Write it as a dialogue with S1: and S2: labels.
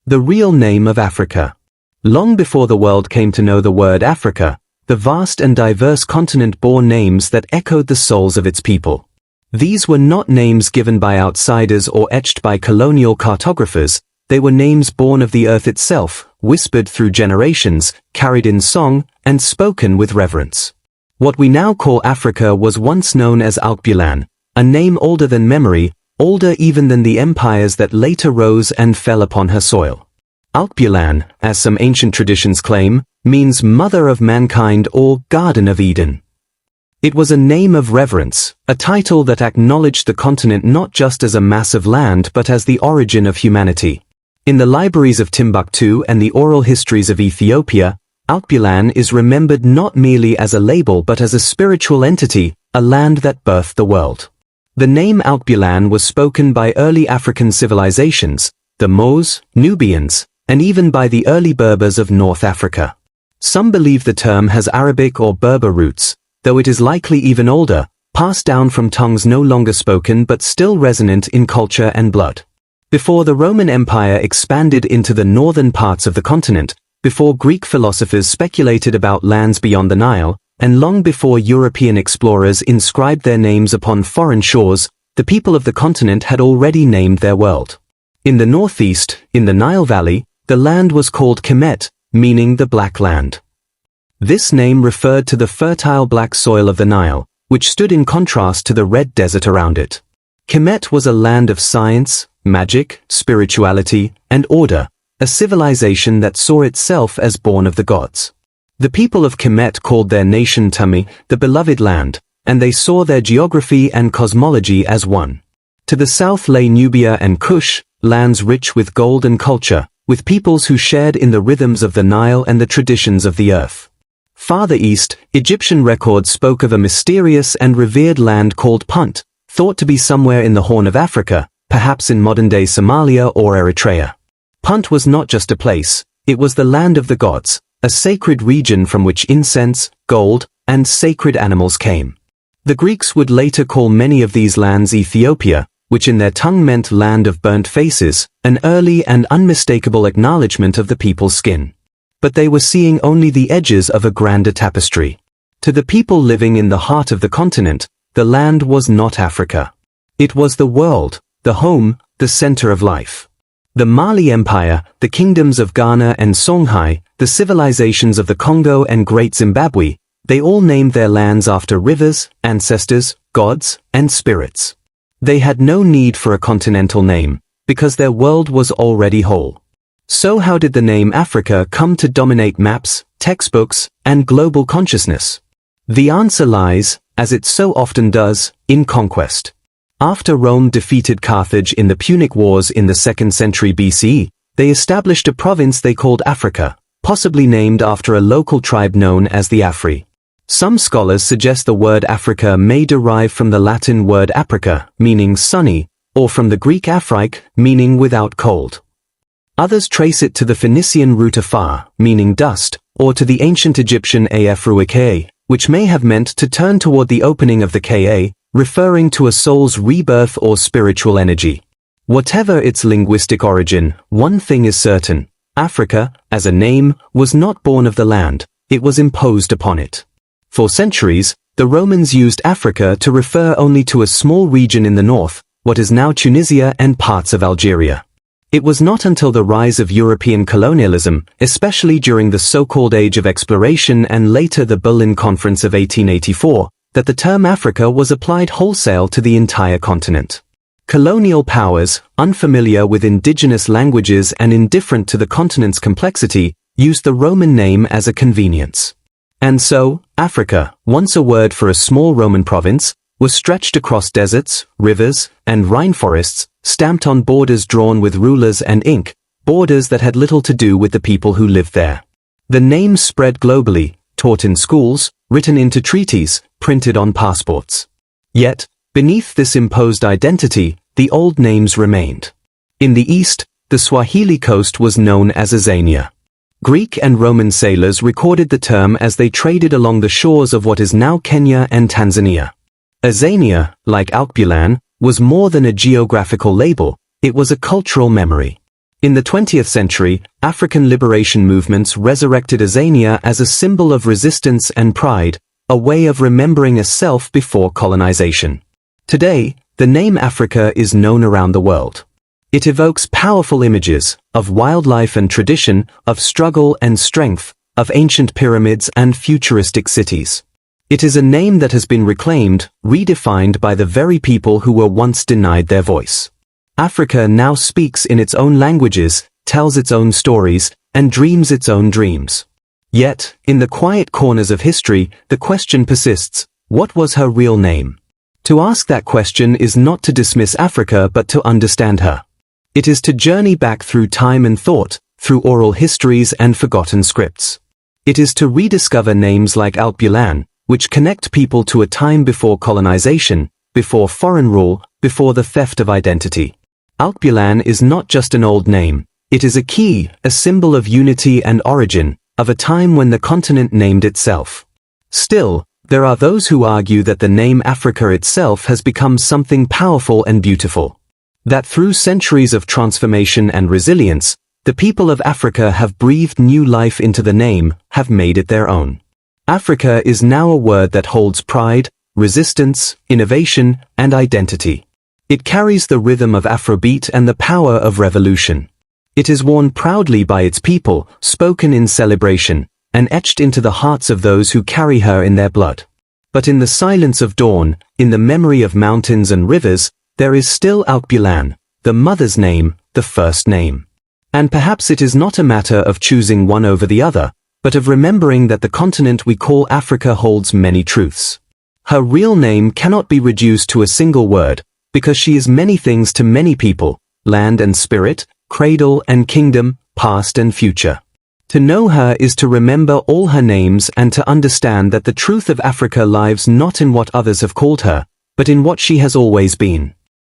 S1: The real name of Africa. Long before the world came to know the word Africa, the vast and diverse continent bore names that echoed the souls of its people. These were not names given by outsiders or etched by colonial cartographers, they were names born of the earth itself, whispered through generations, carried in song, and spoken with reverence. What we now call Africa was once known as Alkebulan, a name older than memory, older even than the empires that later rose and fell upon her soil. Alkebulan, as some ancient traditions claim, means Mother of Mankind or Garden of Eden. It was a name of reverence, a title that acknowledged the continent not just as a mass of land but as the origin of humanity. In the libraries of Timbuktu and the oral histories of Ethiopia, Alkebulan is remembered not merely as a label but as a spiritual entity, a land that birthed the world. The name Alkebulan was spoken by early African civilizations, the Moors, Nubians, and even by the early Berbers of North Africa. Some believe the term has Arabic or Berber roots, though it is likely even older, passed down from tongues no longer spoken but still resonant in culture and blood. Before the Roman Empire expanded into the northern parts of the continent, before Greek philosophers speculated about lands beyond the Nile, and long before European explorers inscribed their names upon foreign shores, the people of the continent had already named their world. In the northeast, in the Nile Valley, the land was called Kemet, meaning the Black Land. This name referred to the fertile black soil of the Nile, which stood in contrast to the red desert around it. Kemet was a land of science, magic, spirituality, and order, a civilization that saw itself as born of the gods. The people of Kemet called their nation Tami, the beloved land, and they saw their geography and cosmology as one. To the south lay Nubia and Kush, lands rich with gold and culture, with peoples who shared in the rhythms of the Nile and the traditions of the earth. Farther east, Egyptian records spoke of a mysterious and revered land called Punt, thought to be somewhere in the Horn of Africa, perhaps in modern-day Somalia or Eritrea. Punt was not just a place, it was the land of the gods, a sacred region from which incense, gold, and sacred animals came. The Greeks would later call many of these lands Ethiopia, which in their tongue meant land of burnt faces, an early and unmistakable acknowledgement of the people's skin. But they were seeing only the edges of a grander tapestry. To the people living in the heart of the continent, the land was not Africa. It was the world, the home, the center of life. The Mali Empire, the kingdoms of Ghana and Songhai, the civilizations of the Congo and Great Zimbabwe, they all named their lands after rivers, ancestors, gods, and spirits. They had no need for a continental name, because their world was already whole. So how did the name Africa come to dominate maps, textbooks, and global consciousness? The answer lies, as it so often does, in conquest. After Rome defeated Carthage in the Punic Wars in the 2nd century BCE, they established a province they called Africa, possibly named after a local tribe known as the Afri. Some scholars suggest the word Africa may derive from the Latin word aprica, meaning sunny, or from the Greek Afrike, meaning without cold. Others trace it to the Phoenician root afar, meaning dust, or to the ancient Egyptian afruike, which may have meant to turn toward the opening of the ka, referring to a soul's rebirth or spiritual energy. Whatever its linguistic origin, one thing is certain: Africa, as a name, was not born of the land, it was imposed upon it. For centuries, the Romans used Africa to refer only to a small region in the north, what is now Tunisia and parts of Algeria. It was not until the rise of European colonialism, especially during the so-called Age of Exploration and later the Berlin Conference of 1884, that the term Africa was applied wholesale to the entire continent. Colonial powers, unfamiliar with indigenous languages and indifferent to the continent's complexity, used the Roman name as a convenience. And so, Africa, once a word for a small Roman province, was stretched across deserts, rivers, and rainforests, stamped on borders drawn with rulers and ink, borders that had little to do with the people who lived there. The name spread globally, taught in schools, written into treaties, printed on passports. Yet, beneath this imposed identity, the old names remained. In the east, the Swahili coast was known as Azania. Greek and Roman sailors recorded the term as they traded along the shores of what is now Kenya and Tanzania. Azania, like Alkebulan, was more than a geographical label, it was a cultural memory. In the 20th century, African liberation movements resurrected Azania as a symbol of resistance and pride, a way of remembering a self before colonization. Today, the name Africa is known around the world. It evokes powerful images of wildlife and tradition, of struggle and strength, of ancient pyramids and futuristic cities. It is a name that has been reclaimed, redefined by the very people who were once denied their voice. Africa now speaks in its own languages, tells its own stories, and dreams its own dreams. Yet, in the quiet corners of history, the question persists: what was her real name? To ask that question is not to dismiss Africa but to understand her. It is to journey back through time and thought, through oral histories and forgotten scripts. It is to rediscover names like Alkebulan, which connect people to a time before colonization, before foreign rule, before the theft of identity. Alkebulan is not just an old name, it is a key, a symbol of unity and origin, of a time when the continent named itself. Still, there are those who argue that the name Africa itself has become something powerful and beautiful. That through centuries of transformation and resilience, the people of Africa have breathed new life into the name, have made it their own. Africa is now a word that holds pride, resistance, innovation, and identity. It carries the rhythm of Afrobeat and the power of revolution. It is worn proudly by its people, spoken in celebration, and etched into the hearts of those who carry her in their blood. But in the silence of dawn, in the memory of mountains and rivers, there is still Alkebulan, the mother's name, the first name. And perhaps it is not a matter of choosing one over the other, but of remembering that the continent we call Africa holds many truths. Her real name cannot be reduced to a single word, because she is many things to many people: land and spirit, cradle and kingdom, past and future. To know her is to remember all her names and to understand that the truth of Africa lies not in what others have called her, but in what she has always been.